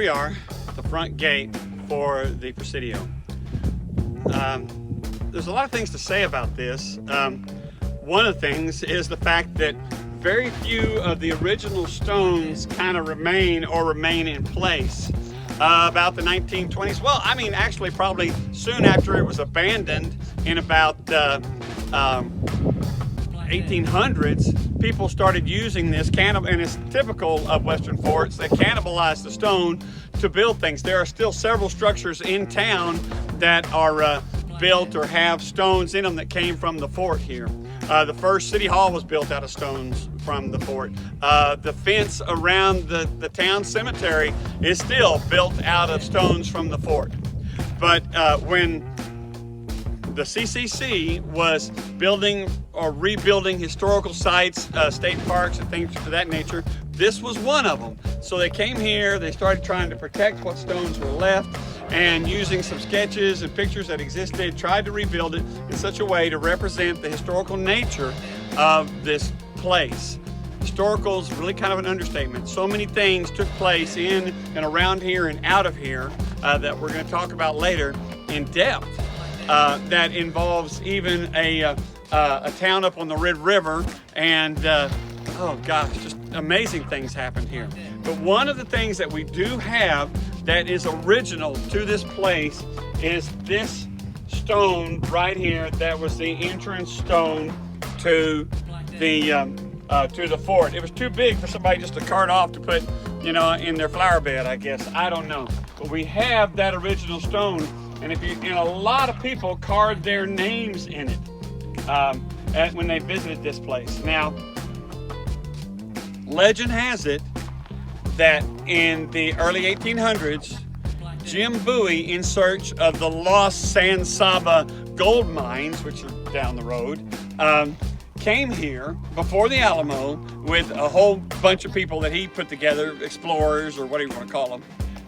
we are, the front gate for the Presidio. There's a lot of things to say about this. One of the things is the fact that very few of the original stones kind of remain in place. About the 1920s, well, I mean, actually probably soon after it was abandoned in about 1800s, people started using this and it's typical of Western forts. They cannibalize the stone to build things. There are still several structures in town that are built or have stones in them that came from the fort here. The first city hall was built out of stones from the fort. The fence around the town cemetery is still built out of stones from the fort. But when the CCC was building or rebuilding historical sites, state parks and things of that nature, this was one of them. So they came here, they started trying to protect what stones were left, and using some sketches and pictures that existed, tried to rebuild it in such a way to represent the historical nature of this place. Historical is really kind of an understatement. So many things took place in and around here and out of here that we're going to talk about later in depth. That involves even a town up on the Red River, and oh gosh, just amazing things happened here. But one of the things that we do have that is original to this place is this stone right here. That was the entrance stone to the fort. It was too big for somebody just to cart off to put, in their flower bed, I guess. I don't know. But we have that original stone, and a lot of people carved their names in it when they visited this place. Now, legend has it that in the early 1800s, Jim Bowie, in search of the lost San Saba gold mines, which are down the road, came here before the Alamo with a whole bunch of people that he put together, explorers or whatever you want to call them,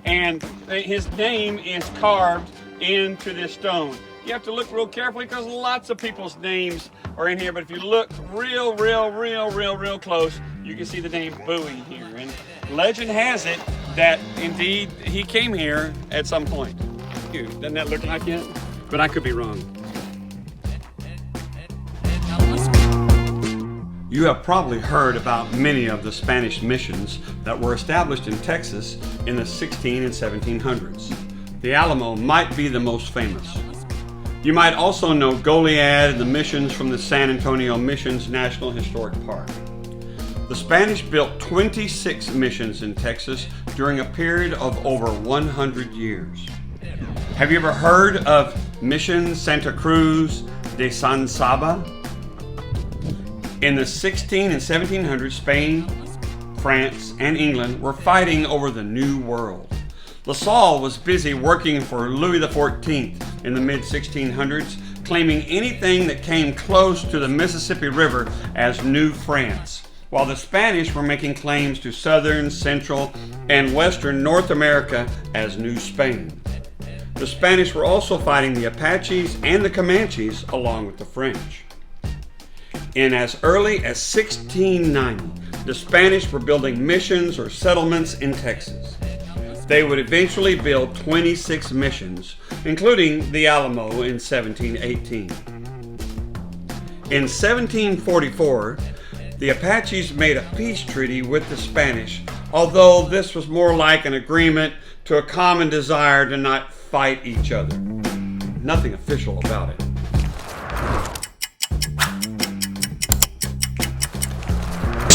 and his name is carved into this stone. You have to look real carefully because lots of people's names are in here, but if you look real close, you can see the name Bowie here. And legend has it that indeed he came here at some point. Doesn't that look like it? But I could be wrong. You have probably heard about many of the Spanish missions that were established in Texas in the 16 and 1700s. The Alamo might be the most famous. You might also know Goliad and the missions from the San Antonio Missions National Historic Park. The Spanish built 26 missions in Texas during a period of over 100 years. Have you ever heard of Mission Santa Cruz de San Saba? In the 16 and 1700s, Spain, France, and England were fighting over the New World. La Salle was busy working for Louis XIV in the mid-1600s, claiming anything that came close to the Mississippi River as New France, while the Spanish were making claims to southern, central, and western North America as New Spain. The Spanish were also fighting the Apaches and the Comanches along with the French. In as early as 1690, the Spanish were building missions or settlements in Texas. They would eventually build 26 missions, including the Alamo in 1718. In 1744, the Apaches made a peace treaty with the Spanish, although this was more like an agreement to a common desire to not fight each other. Nothing official about it.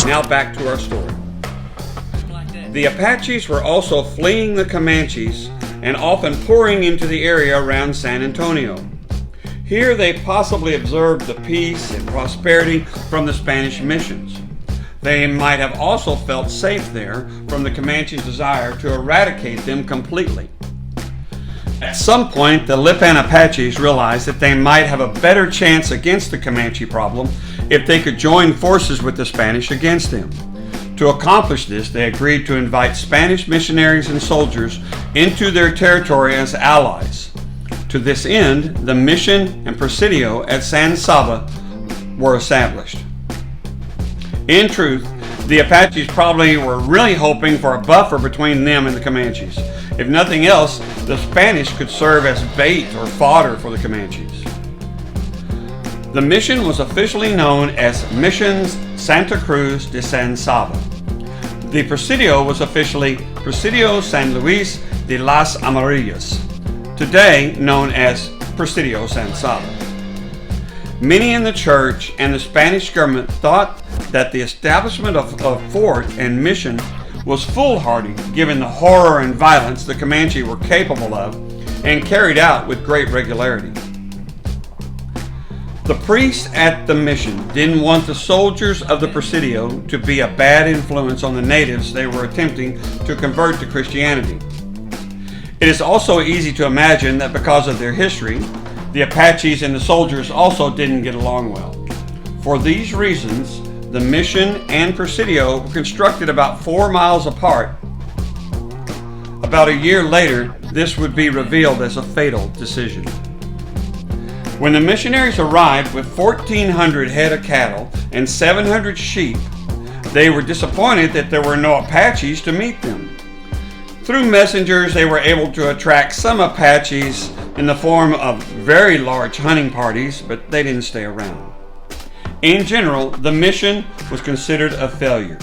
Now back to our story. The Apaches were also fleeing the Comanches and often pouring into the area around San Antonio. Here they possibly observed the peace and prosperity from the Spanish missions. They might have also felt safe there from the Comanches' desire to eradicate them completely. At some point, the Lipan Apaches realized that they might have a better chance against the Comanche problem if they could join forces with the Spanish against them. To accomplish this, they agreed to invite Spanish missionaries and soldiers into their territory as allies. To this end, the Mission and Presidio at San Saba were established. In truth, The Apaches probably were really hoping for a buffer between them and the Comanches. If nothing else, the Spanish could serve as bait or fodder for the Comanches. The mission was officially known as Missions Santa Cruz de San Saba. The Presidio was officially Presidio San Luis de las Amarillas, today known as Presidio San Saba. Many in the church and the Spanish government thought that the establishment of a fort and mission was foolhardy given the horror and violence the Comanche were capable of and carried out with great regularity. The priests at the mission didn't want the soldiers of the Presidio to be a bad influence on the natives they were attempting to convert to Christianity. It is also easy to imagine that because of their history, the Apaches and the soldiers also didn't get along well. For these reasons, the mission and Presidio were constructed about 4 miles apart. About a year later, this would be revealed as a fatal decision. When the missionaries arrived with 1,400 head of cattle and 700 sheep, they were disappointed that there were no Apaches to meet them. Through messengers, they were able to attract some Apaches in the form of very large hunting parties, but they didn't stay around. In general, the mission was considered a failure.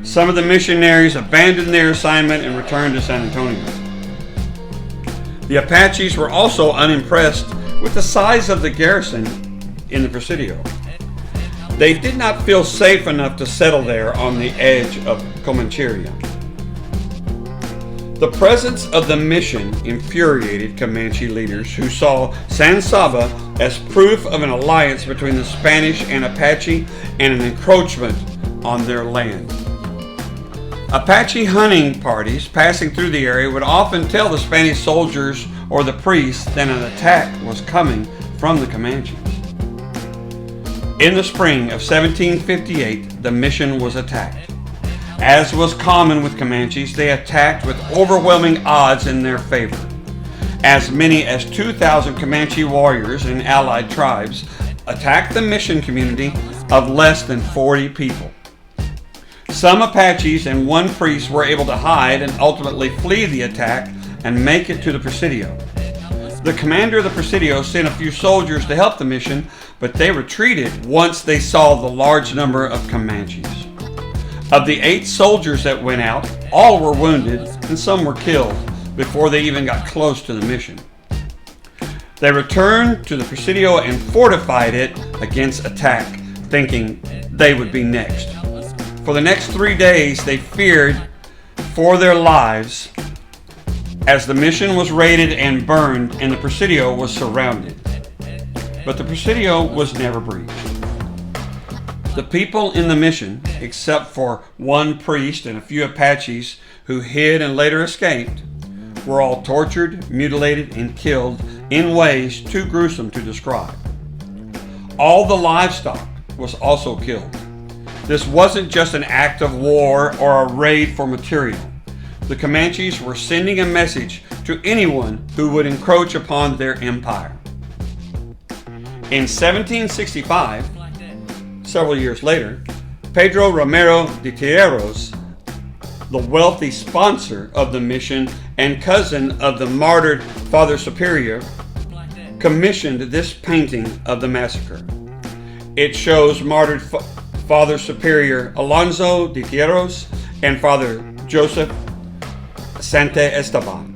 Some of the missionaries abandoned their assignment and returned to San Antonio. The Apaches were also unimpressed with the size of the garrison in the Presidio. They did not feel safe enough to settle there on the edge of Comancheria. The presence of the mission infuriated Comanche leaders who saw San Saba as proof of an alliance between the Spanish and Apache and an encroachment on their land. Apache hunting parties passing through the area would often tell the Spanish soldiers or the priests that an attack was coming from the Comanches. In the spring of 1758, the mission was attacked. As was common with Comanches, they attacked with overwhelming odds in their favor. As many as 2,000 Comanche warriors and allied tribes attacked the mission community of less than 40 people. Some Apaches and one priest were able to hide and ultimately flee the attack and make it to the Presidio. The commander of the Presidio sent a few soldiers to help the mission, but they retreated once they saw the large number of Comanches. Of the 8 soldiers that went out, all were wounded and some were killed before they even got close to the mission. They returned to the Presidio and fortified it against attack, thinking they would be next. For the next 3 days, they feared for their lives as the mission was raided and burned and the Presidio was surrounded. But the Presidio was never breached. The people in the mission, except for one priest and a few Apaches who hid and later escaped, were all tortured, mutilated, and killed in ways too gruesome to describe. All the livestock was also killed. This wasn't just an act of war or a raid for material. The Comanches were sending a message to anyone who would encroach upon their empire. In 1765, several years later, Pedro Romero de Tierros, the wealthy sponsor of the mission and cousin of the martyred Father Superior, commissioned this painting of the massacre. It shows martyred Father Superior Alonso de Tierros and Father Joseph Sante Esteban.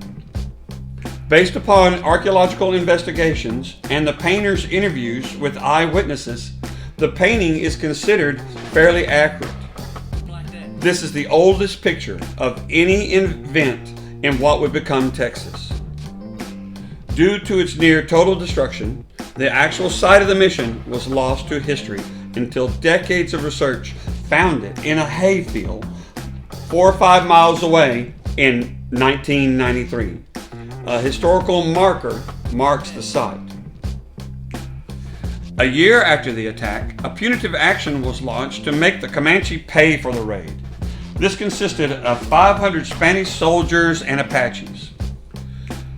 Based upon archaeological investigations and the painter's interviews with eyewitnesses, the painting is considered fairly accurate. This is the oldest picture of any event in what would become Texas. Due to its near total destruction, the actual site of the mission was lost to history until decades of research found it in a hayfield 4 or 5 miles away in 1993. A historical marker marks the site. A year after the attack, a punitive action was launched to make the Comanche pay for the raid. This consisted of 500 Spanish soldiers and Apaches.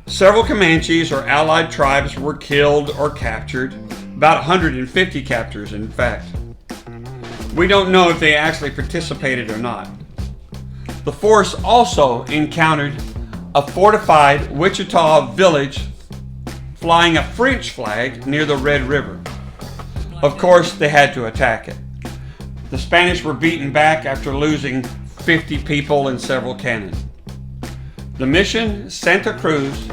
Several Comanches or allied tribes were killed or captured, about 150 captors in fact. We don't know if they actually participated or not. The force also encountered a fortified Wichita village flying a French flag near the Red River. Of course, they had to attack it. The Spanish were beaten back after losing 50 people and several cannon. The mission Santa Cruz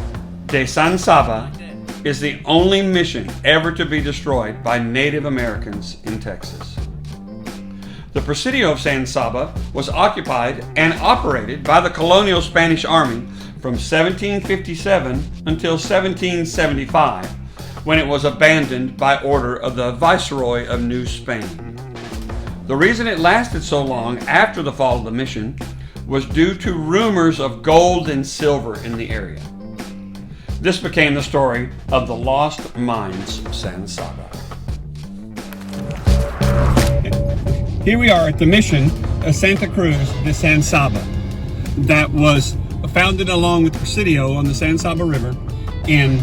de San Saba is the only mission ever to be destroyed by Native Americans in Texas. The Presidio of San Saba was occupied and operated by the colonial Spanish Army from 1757 until 1775, when it was abandoned by order of the Viceroy of New Spain. The reason it lasted so long after the fall of the mission was due to rumors of gold and silver in the area. This became the story of the lost mines of San Saba. Here we are at the mission of Santa Cruz de San Saba that was founded along with Presidio on the San Saba River in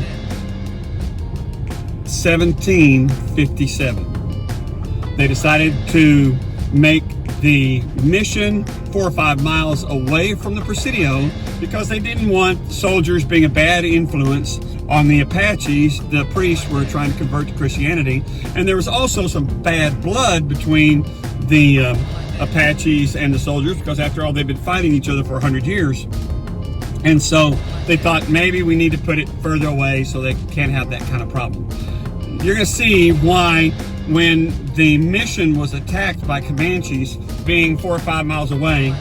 1757. They decided to make the mission 4 or 5 miles away from the Presidio because they didn't want soldiers being a bad influence on the Apaches. The priests were trying to convert to Christianity, and there was also some bad blood between the Apaches and the soldiers because after all they've been fighting each other for 100 years. And so they thought maybe we need to put it further away so they can't have that kind of problem. You're going to see why when the mission was attacked by Comanches, being 4 or 5 miles away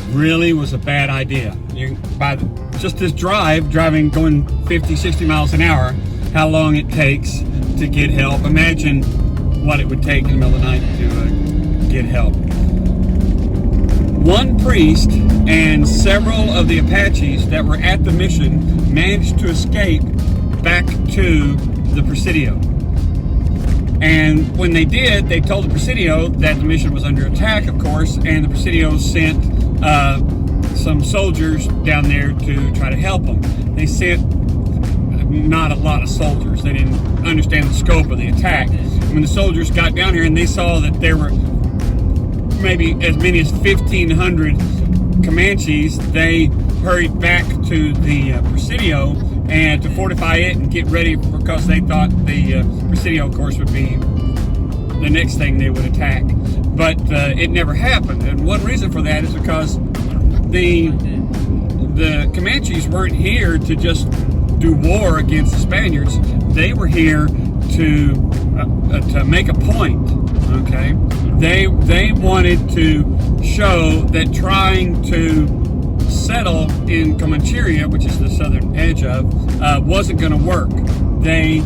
really was a bad idea. Just this going 50, 60 miles an hour, how long it takes to get help. Imagine what it would take in the middle of the night to get help. One priest and several of the Apaches that were at the mission managed to escape back to the Presidio. And when they did, they told the Presidio that the mission was under attack, of course, and the Presidio sent some soldiers down there to try to help them. They sent not a lot of soldiers. They didn't understand the scope of the attack. When the soldiers got down here and they saw that there were maybe as many as 1,500 Comanches, they hurried back to the Presidio and to fortify it and get ready because they thought the Presidio, of course, would be the next thing they would attack. But it never happened, and one reason for that is because the Comanches weren't here to just do war against the Spaniards. They were here to make a point. Okay, they wanted to show that trying to settle in Comancheria, which is the southern edge of, wasn't going to work. They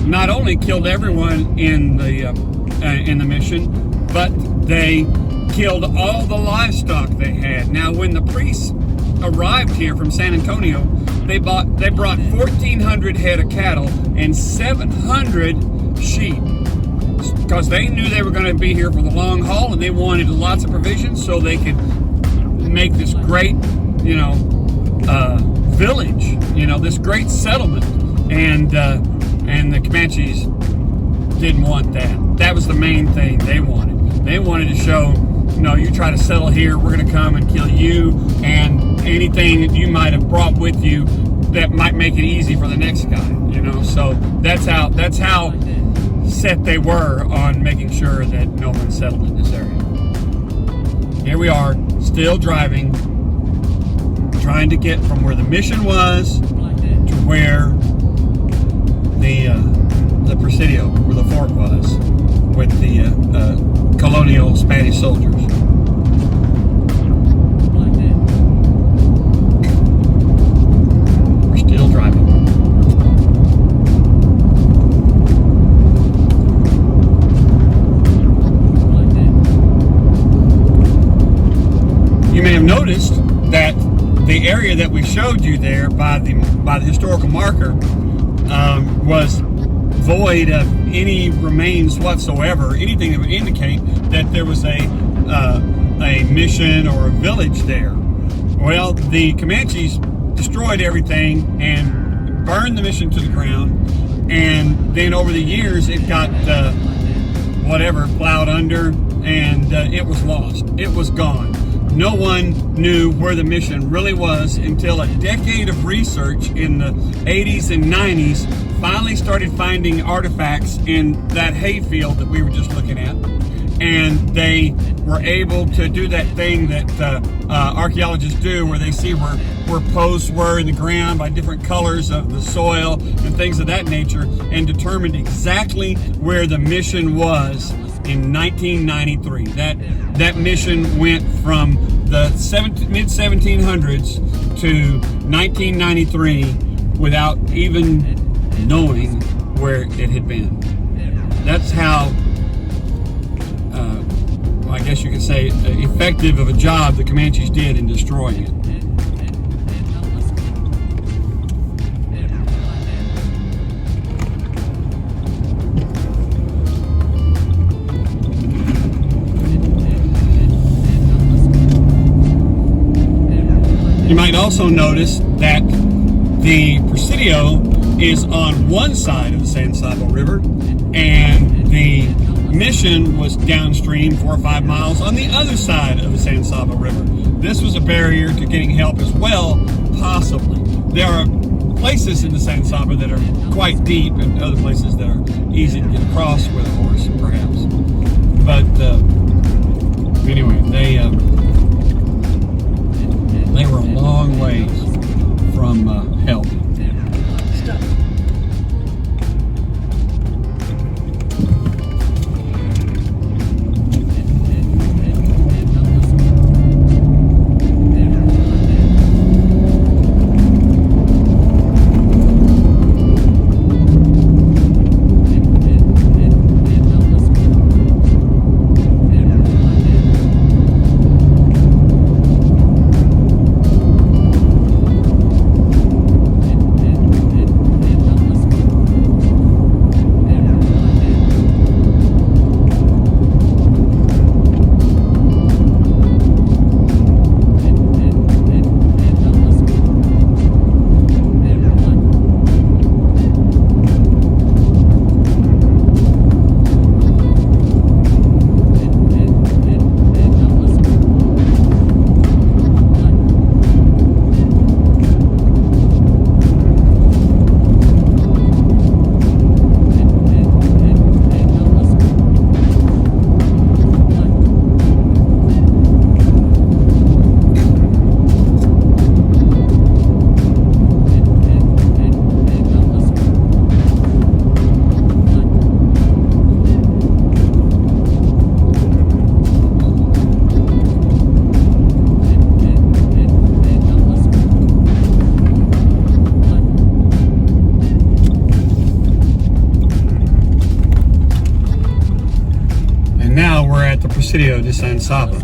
not only killed everyone in the mission, but they killed all the livestock they had. Now, when the priests arrived here from San Antonio, they brought 1,400 head of cattle and 700 sheep, because they knew they were going to be here for the long haul, and they wanted lots of provisions so they could make this great, village, this great settlement. And the Comanches didn't want that. That was the main thing they wanted. They wanted to show, you try to settle here, we're going to come and kill you and anything that you might have brought with you that might make it easy for the next guy. So that's how set they were on making sure that no one settled in this area. Here we are, still driving, trying to get from where the mission was to where the Presidio, where the fort was, with the colonial Spanish soldiers. We're still driving. You may have noticed that the area that we showed you there by the historical marker was void of any remains whatsoever, anything that would indicate that there was a mission or a village there. Well, the Comanches destroyed everything and burned the mission to the ground, and then over the years it got plowed under and it was lost. It was gone. No one knew where the mission really was until a decade of research in the 80s and 90s finally started finding artifacts in that hayfield that we were just looking at. And they were able to do that thing that archaeologists do, where they see where posts were in the ground by different colors of the soil and things of that nature, and determined exactly where the mission was in 1993. That mission went from the mid-1700s to 1993 without even knowing where it had been. That's how, I guess you could say, effective of a job the Comanches did in destroying it. You might also notice that the Presidio is on one side of the San Saba River, and the mission was downstream 4 or 5 miles on the other side of the San Saba River. This was a barrier to getting help as well, possibly. There are places in the San Saba that are quite deep, and other places that are easy to get across with a horse, perhaps. But anyway, they were a long ways from help. Stop. Presidio de San Saba.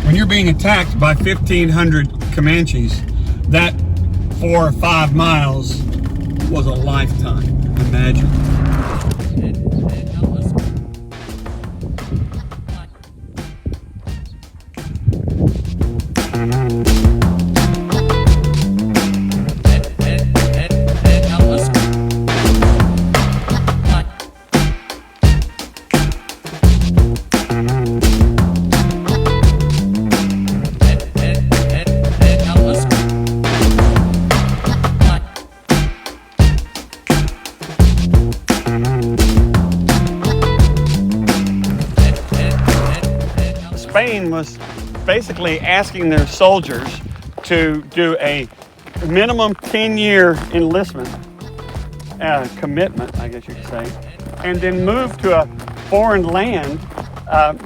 When you're being attacked by 1,500 Comanches, that 4 or 5 miles was a lifetime. Imagine. Spain was basically asking their soldiers to do a minimum 10-year enlistment commitment, I guess you could say, and then move to a foreign land.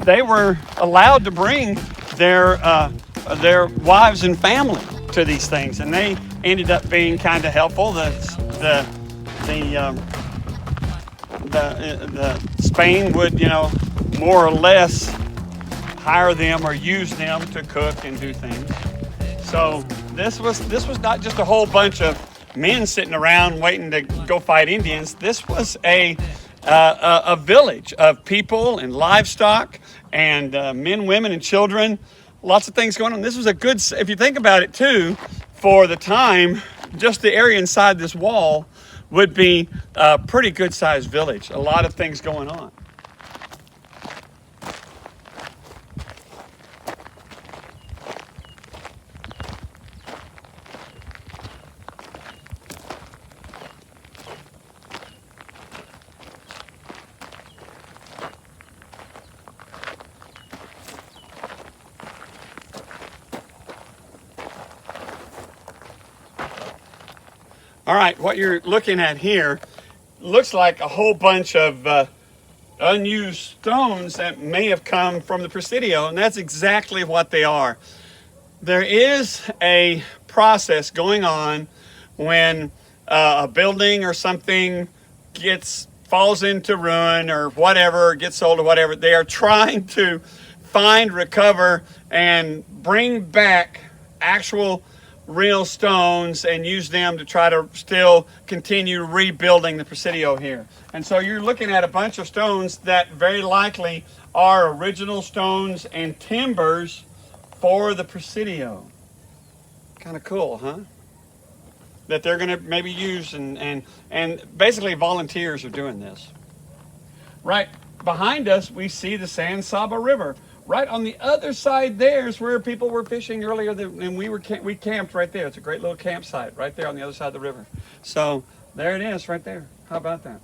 They were allowed to bring their wives and family to these things, and they ended up being kind of helpful. The Spain would, more or less hire them or use them to cook and do things. So this was not just a whole bunch of men sitting around waiting to go fight Indians. This was a village of people and livestock and men, women, and children. Lots of things going on. This was a good, if you think about it too, for the time, just the area inside this wall would be a pretty good sized village. A lot of things going on. All right, what you're looking at here looks like a whole bunch of unused stones that may have come from the Presidio, and that's exactly what they are. There is a process going on when a building or something falls into ruin or whatever, gets sold or whatever. They are trying to find, recover, and bring back actual real stones and use them to try to still continue rebuilding the Presidio here. And so you're looking at a bunch of stones that very likely are original stones and timbers for the Presidio. Kind of cool, huh? That they're going to maybe use, and basically volunteers are doing this. Right behind us, we see the San Saba River. Right on the other side there is where people were fishing earlier, and we camped right there. It's a great little campsite right there on the other side of the river. So there it is right there. How about that?